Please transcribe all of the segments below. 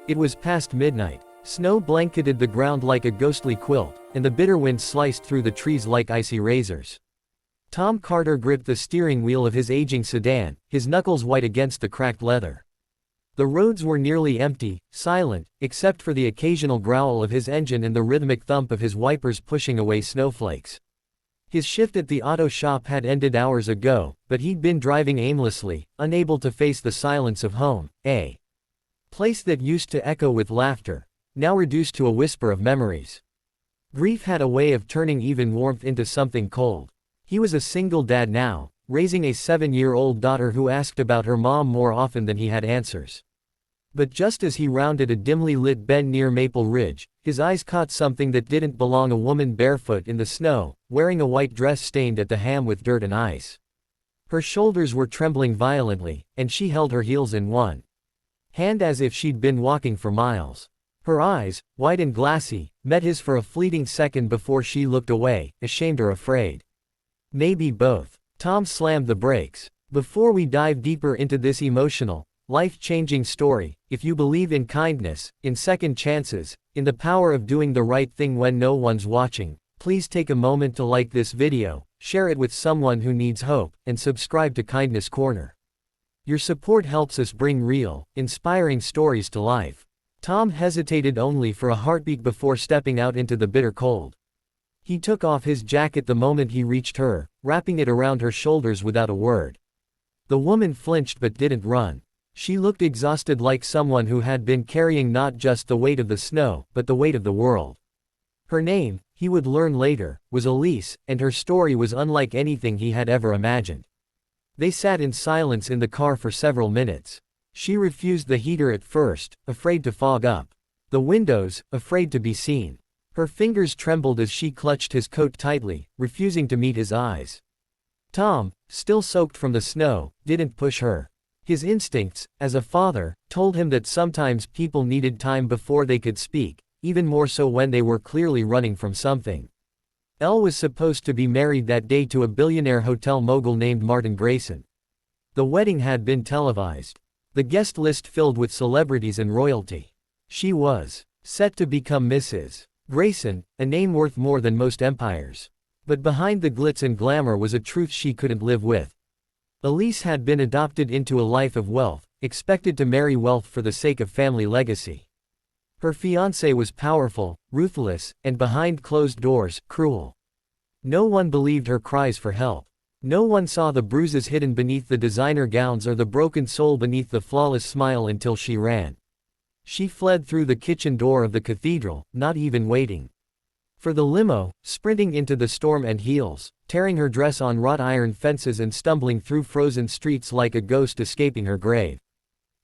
It was past midnight. Snow blanketed the ground like a ghostly quilt, and the bitter wind sliced through the trees like icy razors. Tom Carter gripped the steering wheel of his aging sedan, his knuckles white against the cracked leather. The roads were nearly empty, silent, except for the occasional growl of his engine and the rhythmic thump of his wipers pushing away snowflakes. His shift at the auto shop had ended hours ago, but he'd been driving aimlessly, unable to face the silence of home, a place that used to echo with laughter, now reduced to a whisper of memories. Grief had a way of turning even warmth into something cold. He was a single dad now, raising a 7-year-old daughter who asked about her mom more often than he had answers. But just as he rounded a dimly lit bend near Maple Ridge, his eyes caught something that didn't belong: a woman barefoot in the snow, wearing a white dress stained at the hem with dirt and ice. Her shoulders were trembling violently, and she held her heels in one hand as if she'd been walking for miles. Her eyes, wide and glassy, met his for a fleeting second before she looked away, ashamed or afraid. Maybe both. Tom slammed the brakes. Before we dive deeper into this emotional, life-changing story, if you believe in kindness, in second chances, in the power of doing the right thing when no one's watching, please take a moment to like this video, share it with someone who needs hope, and subscribe to Kindness Corner. Your support helps us bring real, inspiring stories to life. Tom hesitated only for a heartbeat before stepping out into the bitter cold. He took off his jacket the moment he reached her, wrapping it around her shoulders without a word. The woman flinched but didn't run. She looked exhausted, like someone who had been carrying not just the weight of the snow, but the weight of the world. Her name, he would learn later, was Elise, and her story was unlike anything he had ever imagined. They sat in silence in the car for several minutes. She refused the heater at first, afraid to fog up the windows, afraid to be seen. Her fingers trembled as she clutched his coat tightly, refusing to meet his eyes. Tom, still soaked from the snow, didn't push her. His instincts, as a father, told him that sometimes people needed time before they could speak, even more so when they were clearly running from something. Elle was supposed to be married that day to a billionaire hotel mogul named Martin Grayson. The wedding had been televised. The guest list filled with celebrities and royalty. She was set to become Mrs. Grayson, a name worth more than most empires. But behind the glitz and glamour was a truth she couldn't live with. Elise had been adopted into a life of wealth, expected to marry wealth for the sake of family legacy. Her fiancé was powerful, ruthless, and behind closed doors, cruel. No one believed her cries for help. No one saw the bruises hidden beneath the designer gowns or the broken soul beneath the flawless smile until she ran. She fled through the kitchen door of the cathedral, not even waiting for the limo, sprinting into the storm and heels, tearing her dress on wrought iron fences and stumbling through frozen streets like a ghost escaping her grave.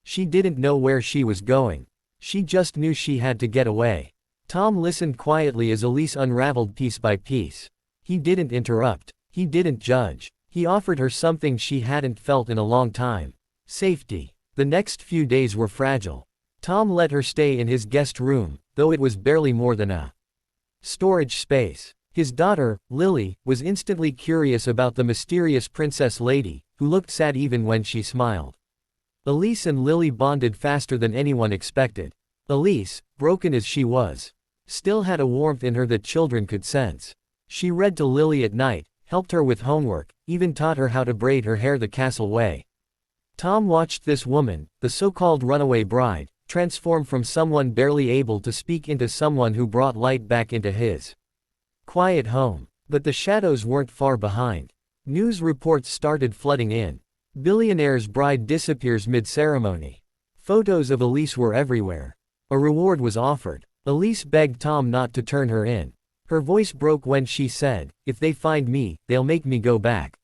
She didn't know where she was going. She just knew she had to get away. Tom listened quietly as Elise unraveled piece by piece. He didn't interrupt. He didn't judge. He offered her something she hadn't felt in a long time: safety. The next few days were fragile. Tom let her stay in his guest room, though it was barely more than a storage space. His daughter, Lily, was instantly curious about the mysterious princess lady, who looked sad even when she smiled. Elise and Lily bonded faster than anyone expected. Elise, broken as she was, still had a warmth in her that children could sense. She read to Lily at night, helped her with homework, even taught her how to braid her hair the castle way. Tom watched this woman, the so-called runaway bride, transform from someone barely able to speak into someone who brought light back into his quiet home. But the shadows weren't far behind. News reports started flooding in. Billionaire's bride disappears mid-ceremony. Photos of Elise were everywhere. A reward was offered. Elise begged Tom not to turn her in. Her voice broke when she said, "If they find me, they'll make me go back.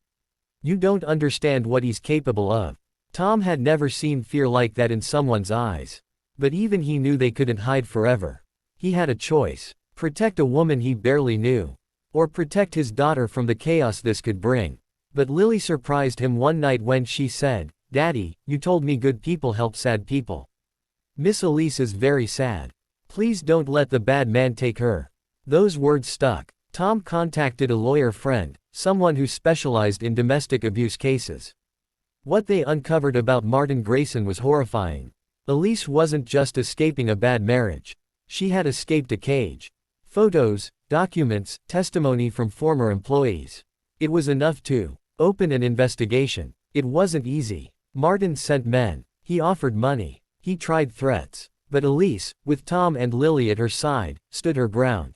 You don't understand what he's capable of." Tom had never seen fear like that in someone's eyes. But even he knew they couldn't hide forever. He had a choice: protect a woman he barely knew, or protect his daughter from the chaos this could bring. But Lily surprised him one night when she said, "Daddy, you told me good people help sad people. Miss Elise is very sad. Please don't let the bad man take her." Those words stuck. Tom contacted a lawyer friend, someone who specialized in domestic abuse cases. What they uncovered about Martin Grayson was horrifying. Elise wasn't just escaping a bad marriage. She had escaped a cage. Photos, documents, testimony from former employees. It was enough to open an investigation. It wasn't easy. Martin sent men. He offered money. He tried threats. But Elise, with Tom and Lily at her side, stood her ground.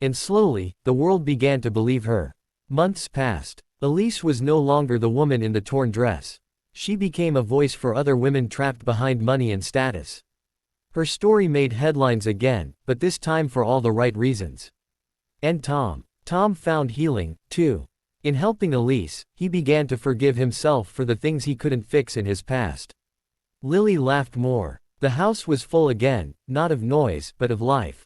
And slowly, the world began to believe her. Months passed. Elise was no longer the woman in the torn dress. She became a voice for other women trapped behind money and status. Her story made headlines again, but this time for all the right reasons. And Tom. Tom found healing, too. In helping Elise, he began to forgive himself for the things he couldn't fix in his past. Lily laughed more. The house was full again, not of noise, but of life.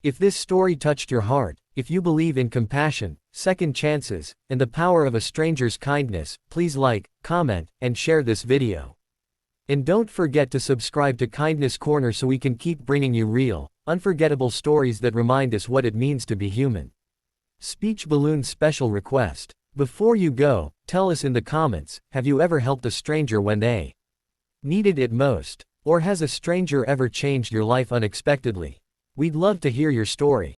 If this story touched your heart, if you believe in compassion, second chances, and the power of a stranger's kindness, please like, comment, and share this video. And don't forget to subscribe to Kindness Corner so we can keep bringing you real, unforgettable stories that remind us what it means to be human. Speech balloon special request. Before you go, tell us in the comments, have you ever helped a stranger when they needed it most? Or has a stranger ever changed your life unexpectedly? We'd love to hear your story.